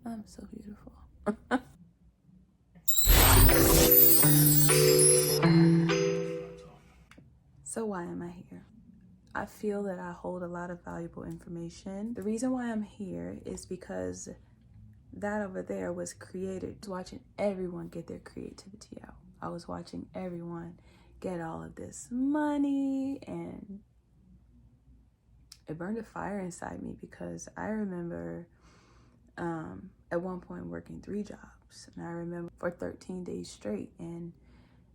I'm so beautiful. So why am I here? I feel that I hold a lot of valuable information. The reason why I'm here is because that over there was created. I was watching everyone get their creativity out. I was watching everyone get all of this money, and it burned a fire inside me because I remember at one point working 3 jobs, and I remember for 13 days straight and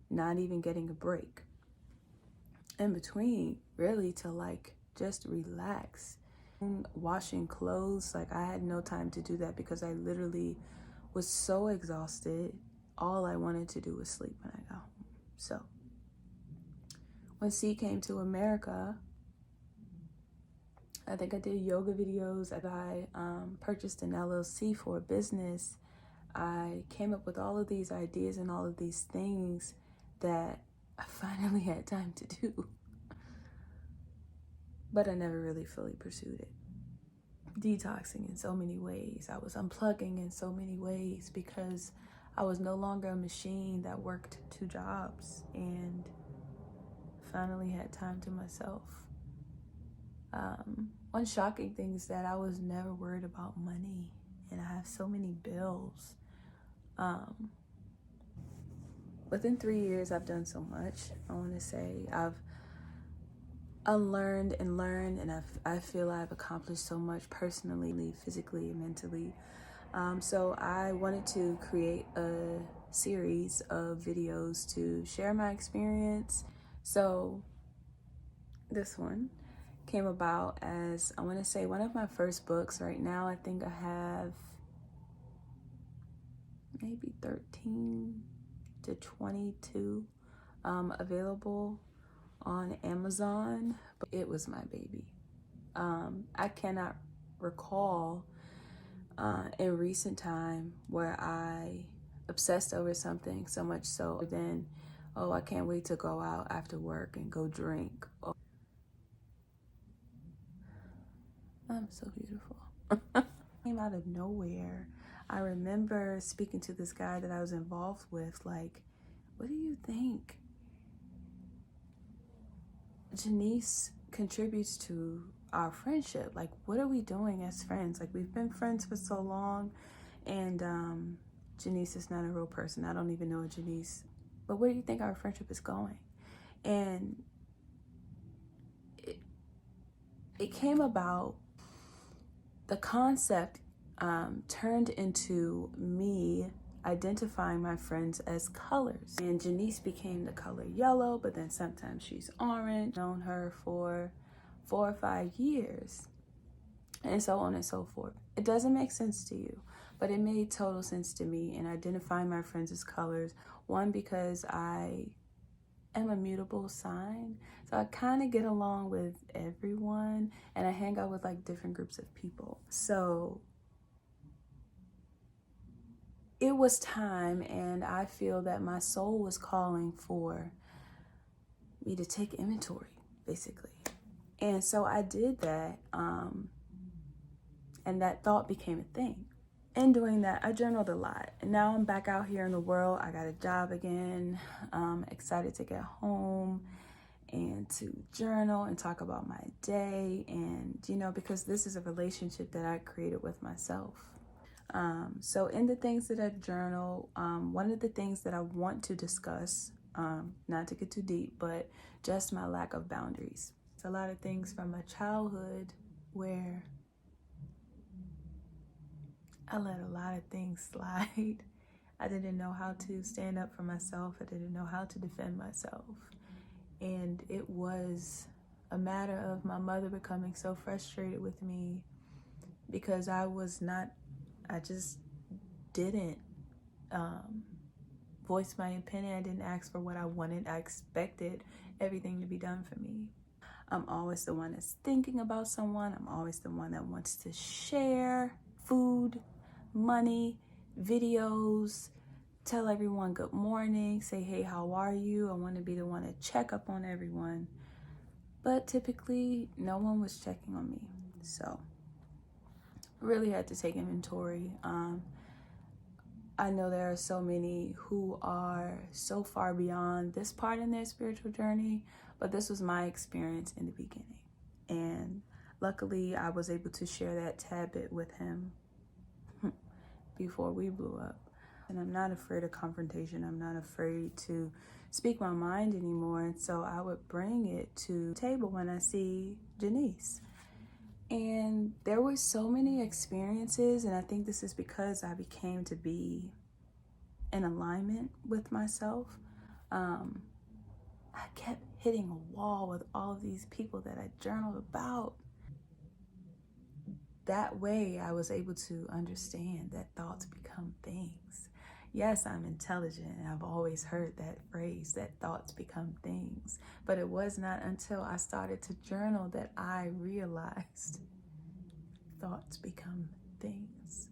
not even getting a break in between, really, to like just relax. Washing clothes, like I had no time to do that because I literally was so exhausted. All I wanted to do was sleep when I got home. So when C came to America, I think I did yoga videos. I purchased an LLC for a business. I came up with all of these ideas and all of these things that I finally had time to do. But I never really fully pursued it. Detoxing in so many ways. I was unplugging in so many ways because I was no longer a machine that worked 2 jobs and finally had time to myself. One shocking thing is that I was never worried about money, and I have so many bills. Within 3 years, I've done so much. I want to say I've unlearned and learned, and I feel I've accomplished so much personally, physically, and mentally. So I wanted to create a series of videos to share my experience. So this one came about as, I want to say, one of my first books. Right now, I think I have maybe 13 to 22 available on Amazon, but it was my baby. I cannot recall in recent time where I obsessed over something so much so then, oh, I can't wait to go out after work and go drink. I'm so beautiful. Came out of nowhere. I remember speaking to this guy that I was involved with, like, what do you think Janice contributes to our friendship? Like, what are we doing as friends? Like, we've been friends for so long, and Janice is not a real person. I don't even know a Janice. But where do you think our friendship is going? And it came about, the concept turned into me identifying my friends as colors. And Janice became the color yellow, but then sometimes she's orange. Known her for 4 or 5 years, and so on and so forth. It doesn't make sense to you, but it made total sense to me in identifying my friends as colors. One, because I am a mutable sign, so I kind of get along with everyone, and I hang out with like different groups of people. So it was time, and I feel that my soul was calling for me to take inventory, basically. And so I did that, and that thought became a thing. In doing that, I journaled a lot, and now I'm back out here in the world. I got a job again. Excited to get home and to journal and talk about my day, and because this is a relationship that I created with myself. So in the things that I journal, one of the things that I want to discuss, not to get too deep, but just my lack of boundaries. It's a lot of things from my childhood where I let a lot of things slide. I didn't know how to stand up for myself. I didn't know how to defend myself. And it was a matter of my mother becoming so frustrated with me because I just didn't voice my opinion. I didn't ask for what I wanted. I expected everything to be done for me. I'm always the one that's thinking about someone. I'm always the one that wants to share food, money, videos, tell everyone good morning, say, hey, how are you? I want to be the one to check up on everyone. But typically, no one was checking on me. So really had to take inventory. I know there are so many who are so far beyond this part in their spiritual journey, but this was my experience in the beginning. And luckily, I was able to share that tad bit with him before we blew up. And I'm not afraid of confrontation. I'm not afraid to speak my mind anymore. And so I would bring it to the table when I see Janice. And there were so many experiences, and I think this is because I became to be in alignment with myself. I kept hitting a wall with all of these people that I journaled about. That way, I was able to understand that thoughts become things. Yes, I'm intelligent, and I've always heard that phrase, that thoughts become things. But it was not until I started to journal that I realized thoughts become things.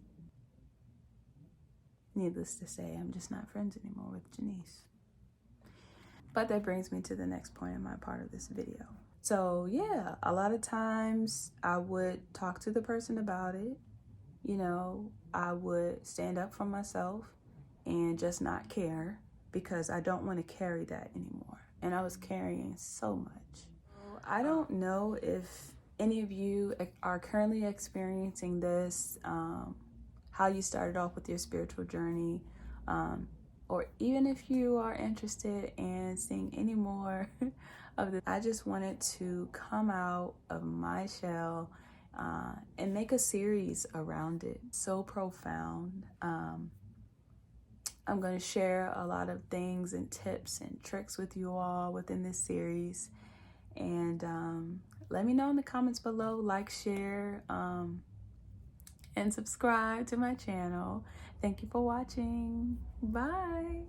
Needless to say, I'm just not friends anymore with Janice. But that brings me to the next point in my part of this video. So yeah, a lot of times I would talk to the person about it. You know, I would stand up for myself and just not care, because I don't want to carry that anymore. And I was carrying so much. I don't know if any of you are currently experiencing this, how you started off with your spiritual journey, or even if you are interested in seeing any more of this. I just wanted to come out of my shell and make a series around it. So profound. I'm going to share a lot of things and tips and tricks with you all within this series. And let me know in the comments below, like, share, and subscribe to my channel. Thank you for watching. Bye.